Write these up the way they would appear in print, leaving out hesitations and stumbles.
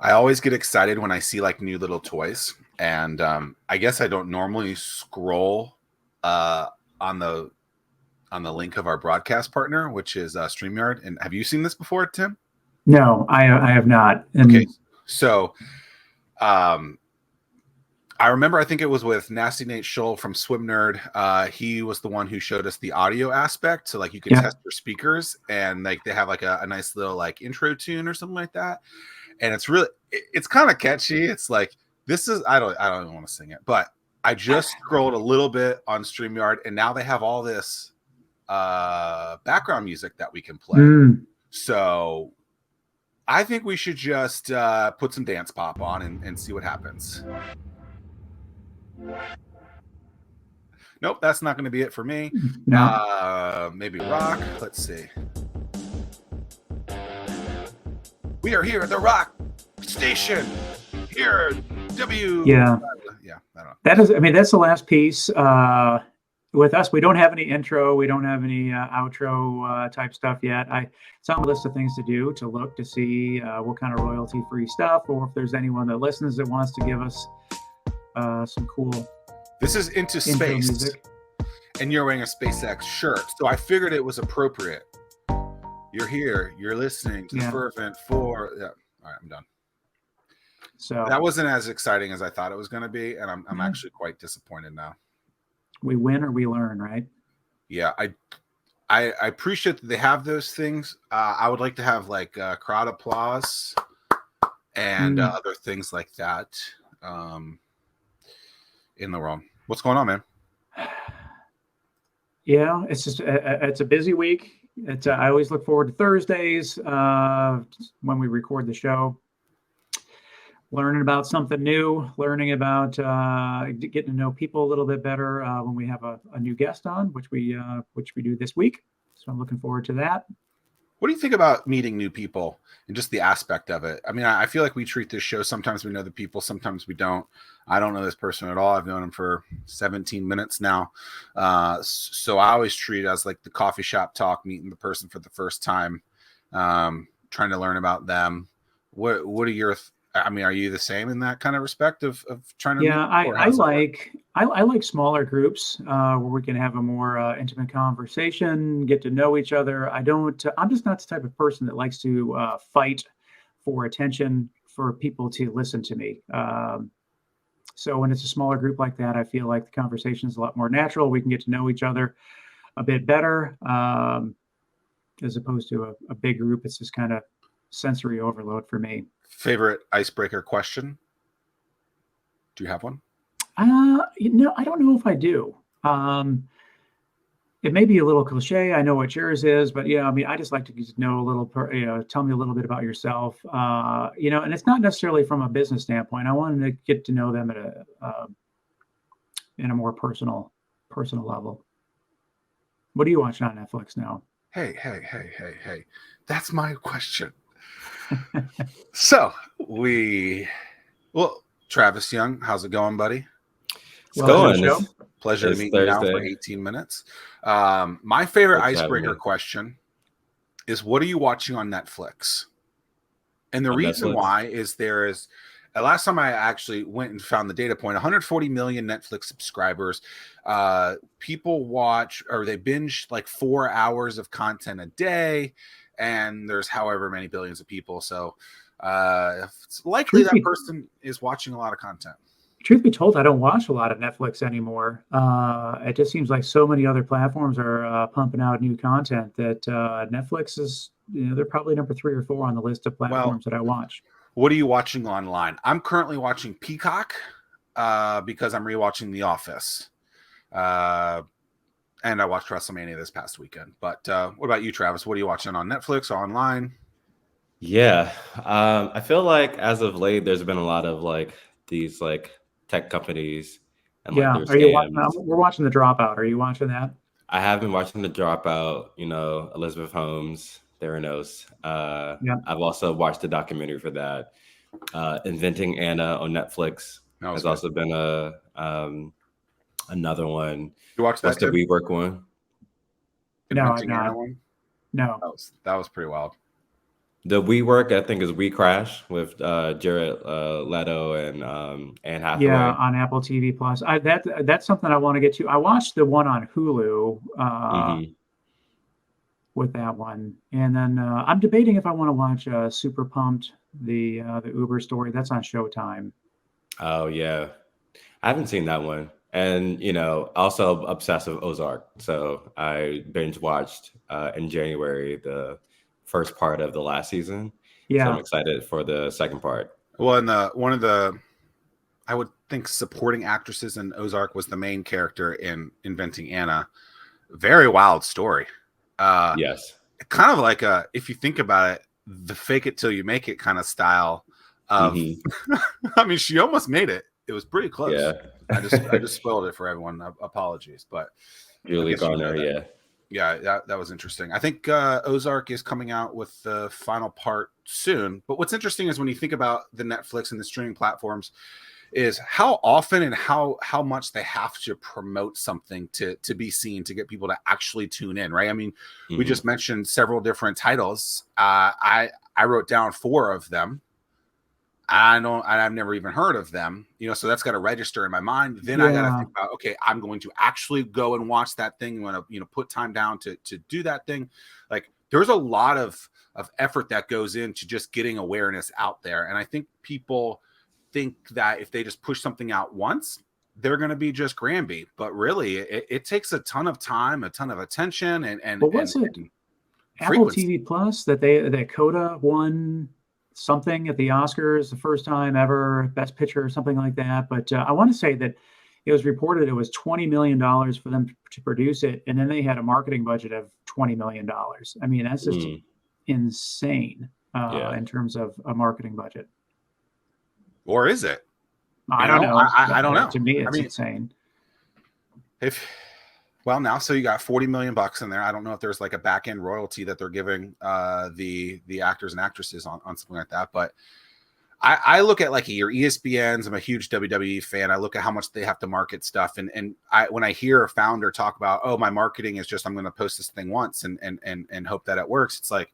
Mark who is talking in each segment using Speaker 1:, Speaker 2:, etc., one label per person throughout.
Speaker 1: I always get excited when I see like new little toys, and I guess I don't normally scroll on the link of our broadcast partner, which is StreamYard. And have you seen this before, Tim?
Speaker 2: No, I have not.
Speaker 1: Okay, so I remember, I think it was with Nasty Nate Scholl from Swim Nerd. He was the one who showed us the audio aspect. So like you can test your speakers, and like they have like a nice little like intro tune or something like that. And it's really, it's kind of catchy. It's like, this is, I don't even want to sing it, but I just scrolled a little bit on StreamYard, and now they have all this background music that we can play. So I think we should just put some dance pop on and see what happens. Nope, that's not going to be it for me.
Speaker 2: No.
Speaker 1: Maybe rock. Let's see. We are here at the rock station. Here, W.
Speaker 2: Yeah.
Speaker 1: Yeah, I don't know.
Speaker 2: That is, I mean, that's the last piece. With us, we don't have any intro. We don't have any outro type stuff yet. It's on a list of things to do, to look to see what kind of royalty-free stuff, or if there's anyone that listens that wants to give us some cool.
Speaker 1: This is Into Space, music. And you're wearing a SpaceX shirt, so I figured it was appropriate. You're here. You're listening to the Fervent Four. Yeah. All right, I'm done. So that wasn't as exciting as I thought it was going to be, and I'm actually quite disappointed now.
Speaker 2: We win or we learn, right?
Speaker 1: Yeah, I appreciate that they have those things. I would like to have like crowd applause and other things like that. In the wrong. What's going on, man?
Speaker 2: Yeah, it's just it's a busy week. It's I always look forward to Thursdays when we record the show. Learning about something new, learning about getting to know people a little bit better when we have a new guest on, which we do this week. So I'm looking forward to that.
Speaker 1: What do you think about meeting new people and just the aspect of it? I mean, I feel like we treat this show, sometimes we know the people, sometimes we don't. I don't know this person at all. I've known him for 17 minutes now. So I always treat it as like the coffee shop talk, meeting the person for the first time, trying to learn about them. What are your I mean, are you the same in that kind of respect of trying to meet?
Speaker 2: I like smaller groups where we can have a more intimate conversation, get to know each other. I'm just not the type of person that likes to fight for attention for people to listen to me. So when it's a smaller group like that, I feel like the conversation is a lot more natural. We can get to know each other a bit better as opposed to a big group. It's just kind of sensory overload for me.
Speaker 1: Favorite icebreaker question? Do you have one?
Speaker 2: No, I don't know if I do. It may be a little cliche. I know what yours is, but yeah, I mean, I just like to know a little, tell me a little bit about yourself, and it's not necessarily from a business standpoint. I wanted to get to know them at in a more personal level. What are you watching on Netflix now?
Speaker 1: Hey. That's my question. So Travis Young, how's it going, buddy?
Speaker 3: It's going.
Speaker 1: Pleasure to meet you now for 18 minutes. My favorite icebreaker question is, what are you watching on Netflix? And the reason why is last time I actually went and found the data point, 140 million Netflix subscribers. People watch, or they binge like 4 hours of content a day, and there's however many billions of people. So it's likely that person is watching a lot of content.
Speaker 2: Truth be told, I don't watch a lot of Netflix anymore. It just seems like so many other platforms are pumping out new content that Netflix is, they're probably number 3 or 4 on the list of platforms that I watch.
Speaker 1: What are you watching online? I'm currently watching Peacock because I'm rewatching The Office. And I watched WrestleMania this past weekend. But what about you, Travis? What are you watching on Netflix or online?
Speaker 3: Yeah. I feel like as of late, there's been a lot of like these like tech companies. And
Speaker 2: are you watching? We're watching The Dropout. Are you watching that?
Speaker 3: I have been watching The Dropout, Elizabeth Holmes, Theranos. I've also watched the documentary for that. Inventing Anna on Netflix has also been another one.
Speaker 1: You watched that?
Speaker 3: What's the WeWork one?
Speaker 2: No, I've not. No.
Speaker 1: That was pretty wild.
Speaker 3: The We Work, I think, is We Crash with Jared Leto and Anne Hathaway.
Speaker 2: Yeah, on Apple TV Plus. That's something I want to get to. I watched the one on Hulu with that one, and then I'm debating if I want to watch Super Pumped, the Uber story. That's on Showtime.
Speaker 3: Oh yeah, I haven't seen that one. And, also obsessed with Ozark. So I binge watched in January the first part of the last season.
Speaker 2: Yeah.
Speaker 3: So I'm excited for the second part.
Speaker 1: Well, and one of the, I would think, supporting actresses in Ozark was the main character in Inventing Anna. Very wild story.
Speaker 3: Yes.
Speaker 1: Kind of like if you think about it, the fake it till you make it kind of style of, I mean, she almost made it. It was pretty close.
Speaker 3: Yeah.
Speaker 1: I just spoiled it for everyone. Apologies, but
Speaker 3: Julie Garner,
Speaker 1: yeah, that was interesting. I think Ozark is coming out with the final part soon. But what's interesting is when you think about the Netflix and the streaming platforms, is how often and how much they have to promote something to be seen, to get people to actually tune in, right? I mean, we just mentioned several different titles. I wrote down 4 of them. I've never even heard of them, so that's got to register in my mind. Then I got to think about, okay, I'm going to actually go and watch that thing. I'm going to, put time down to do that thing. Like, there's a lot of effort that goes into just getting awareness out there. And I think people think that if they just push something out once, they're going to be just Granby, but really it takes a ton of time, a ton of attention, and
Speaker 2: but what's it? Apple TV Plus that Coda won something at the Oscars the first time ever, Best Picture or something like that. But I want to say that it was reported it was $20 million for them to produce it, and then they had a marketing budget of $20 million. I mean, that's just insane in terms of a marketing budget.
Speaker 1: Or is it?
Speaker 2: I don't know.
Speaker 1: I don't know.
Speaker 2: To me, it's insane.
Speaker 1: Now, so you got $40 million in there. I don't know if there's like a back end royalty that they're giving the actors and actresses on something like that. But I look at like your ESPNs. I'm a huge WWE fan. I look at how much they have to market stuff, and when I hear a founder talk about, oh, my marketing is just I'm going to post this thing once and hope that it works. It's like,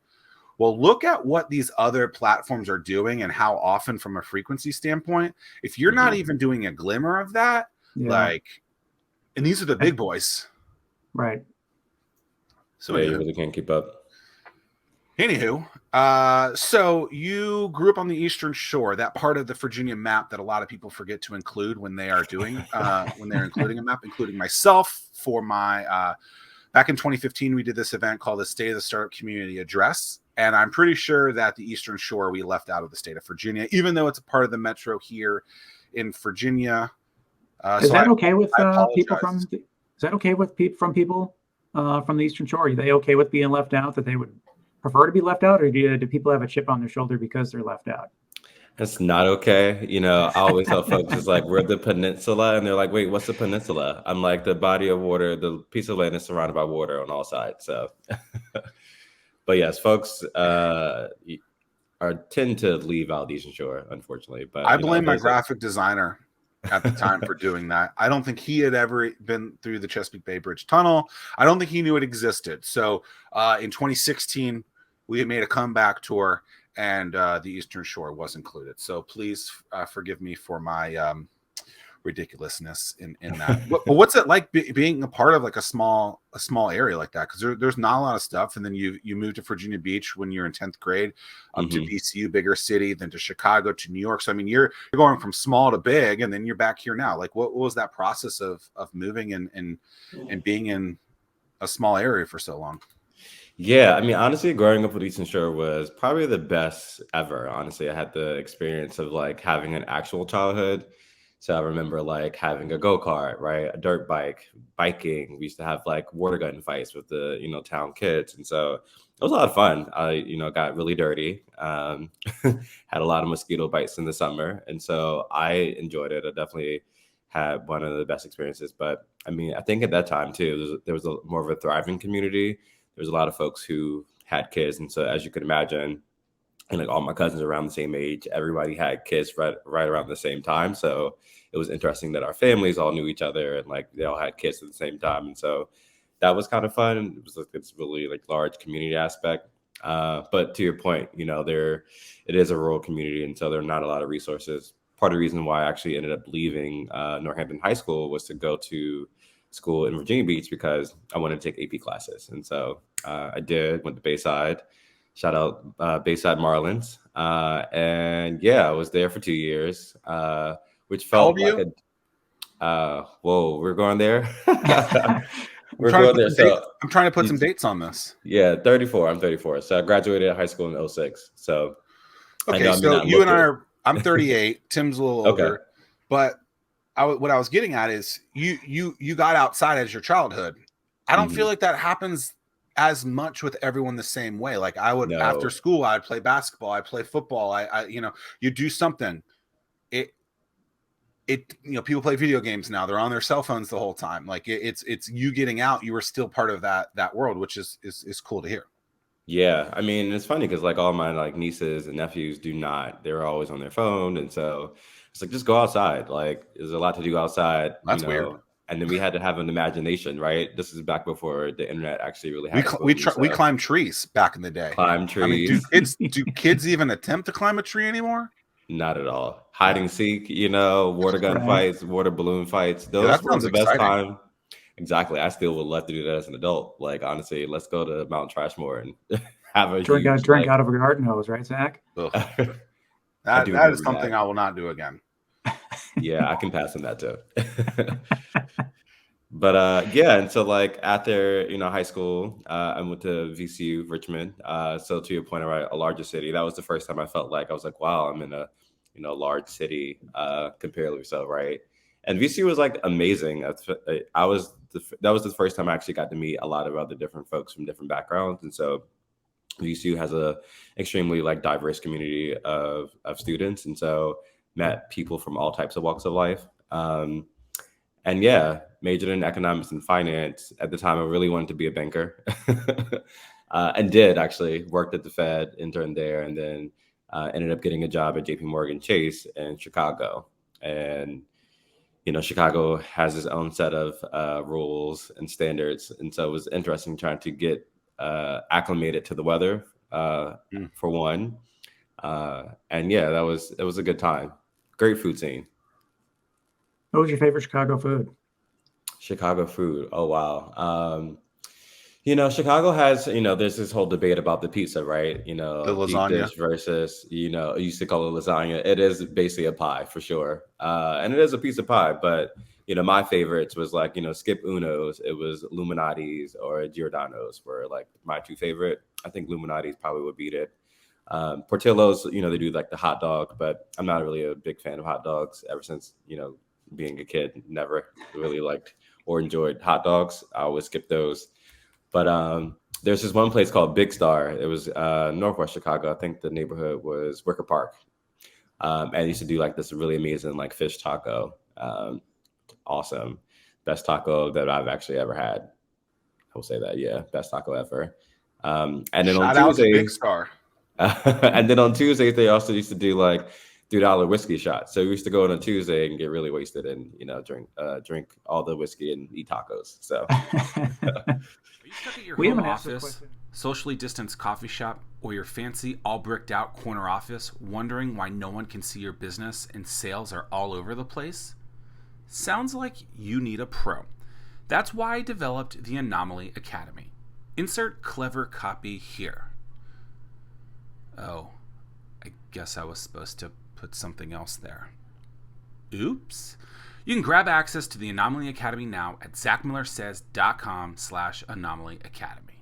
Speaker 1: well, look at what these other platforms are doing and how often, from a frequency standpoint. If you're not even doing a glimmer of that, and these are the big boys.
Speaker 2: Right.
Speaker 3: So you really can't keep up.
Speaker 1: Anywho, so you grew up on the Eastern Shore, that part of the Virginia map that a lot of people forget to include when they are doing when they're including a map, including myself. For my back in 2015, we did this event called the State of the Startup Community Address, and I'm pretty sure that the Eastern Shore we left out of the state of Virginia, even though it's a part of the metro here in Virginia.
Speaker 2: Is that okay with people from? Is that okay with people from the Eastern Shore? Are they okay with being left out? That they would prefer to be left out, or do people have a chip on their shoulder because they're left out?
Speaker 3: That's not okay. I always tell folks, it's like, we're the peninsula, and they're like, wait, what's the peninsula? I'm like, the body of water, the piece of land is surrounded by water on all sides. So, but yes, folks tend to leave out Eastern Shore, unfortunately. But
Speaker 1: I blame my graphic designer at the time for doing that. I don't think he had ever been through the Chesapeake Bay Bridge Tunnel. I don't think he knew it existed. So in 2016, we had made a comeback tour, and the Eastern Shore was included. So please forgive me for my ridiculousness in that. But what's it like being a part of like a small area like that? Because there's not a lot of stuff, and then you moved to Virginia Beach when you're in 10th grade, up to VCU, bigger city, then to Chicago, to New York. So I mean, you're going from small to big, and then you're back here now. Like, what was that process of moving and being in a small area for so long?
Speaker 3: Yeah, I mean, honestly, growing up with Eastern Shore was probably the best ever. Honestly, I had the experience of like having an actual childhood. So I remember like having a go-kart, right? A dirt bike, biking. We used to have like water gun fights with the, town kids. And so it was a lot of fun. I, got really dirty, had a lot of mosquito bites in the summer. And so I enjoyed it. I definitely had one of the best experiences. But I mean, I think at that time too, there was more of a thriving community. There was a lot of folks who had kids. And so as you can imagine, and like all my cousins around the same age, everybody had kids right around the same time. So it was interesting that our families all knew each other, and like they all had kids at the same time. And so that was kind of fun. It was like this really like large community aspect. But to your point, it is a rural community, and so there are not a lot of resources. Part of the reason why I actually ended up leaving Northampton High School was to go to school in Virginia Beach because I wanted to take AP classes. And so I went to Bayside. Shout out Bayside Marlins. And I was there for 2 years, which felt like whoa, we're going there. We're going there. So
Speaker 1: I'm trying to put some dates on this.
Speaker 3: Yeah, 34. I'm 34. So I graduated high school in 2006. So
Speaker 1: okay, so you and I are. I'm 38. Tim's a little older, but what I was getting at is you got outside as your childhood. I don't feel like that happens as much with everyone the same way. Like I would after school, I'd play basketball, I'd play football. I you do something. People play video games now. They're on their cell phones the whole time. Like it's you getting out. You were still part of that world, which is cool to hear.
Speaker 3: Yeah, I mean, it's funny because like all my like nieces and nephews do not. They're always on their phone, and so it's like just go outside. Like there's a lot to do outside.
Speaker 1: That's weird.
Speaker 3: And then we had to have an imagination, right? This is back before the internet actually really had.
Speaker 1: We climbed trees back in the day.
Speaker 3: Climb trees.
Speaker 1: I mean, do kids even attempt to climb a tree anymore?
Speaker 3: Not at all. Hide and seek, water gun fights, water balloon fights. Those were the best time. Exactly. I still would love to do that as an adult. Like, honestly, let's go to Mount Trashmore and have a
Speaker 2: drink out of a garden hose, right, Zach?
Speaker 1: that is something I will not do again.
Speaker 3: Yeah, I can pass on that too. But and so like after high school, I went to VCU Richmond. So to your point, right, a larger city. That was the first time I felt like I was like, wow, I'm in a large city, comparatively so, right? And VCU was like amazing. That was the first time I actually got to meet a lot of other different folks from different backgrounds, and so VCU has a extremely like diverse community of students, and so met people from all types of walks of life. And majored in economics and finance. At the time, I really wanted to be a banker, and did actually worked at the Fed, interned there, and then ended up getting a job at JP Morgan Chase in Chicago. And Chicago has its own set of rules and standards, and so it was interesting trying to get acclimated to the weather for one. It was a good time. Great food scene.
Speaker 2: What was your favorite Chicago food?
Speaker 3: Chicago food. Oh, wow. Chicago has, there's this whole debate about the pizza, right?
Speaker 1: The lasagna
Speaker 3: versus, I used to call it lasagna. It is basically a pie for sure. And it is a piece of pie, but, my favorites was like, Skip Uno's, it was Illuminati's or Giordano's were like my two favorite. I think Illuminati's probably would beat it. Portillo's, they do like the hot dog, but I'm not really a big fan of hot dogs ever since, being a kid, never really liked or enjoyed hot dogs. I always skip those. But there's this one place called Big Star. It was Northwest Chicago. I think the neighborhood was Wicker Park. And I used to do like this really amazing like fish taco. Awesome. Best taco that I've actually ever had. I will say that. Yeah. Best taco ever. And then
Speaker 1: Shout
Speaker 3: on
Speaker 1: out to
Speaker 3: Tuesday,
Speaker 1: Big Star.
Speaker 3: And then on Tuesdays, they also used to do like $3 whiskey shots. So we used to go on a Tuesday and get really wasted and drink all the whiskey and eat tacos. So
Speaker 1: are you stuck at your home office, socially distanced coffee shop, or your fancy all bricked out corner office, wondering why no one can see your business and sales are all over the place? Sounds like you need a pro. That's why I developed the Anomaly Academy. Insert clever copy here. Oh, I guess I was supposed to put something else there. Oops. You can grab access to the Anomaly Academy now at ZackMillerSays.com/Anomaly Academy.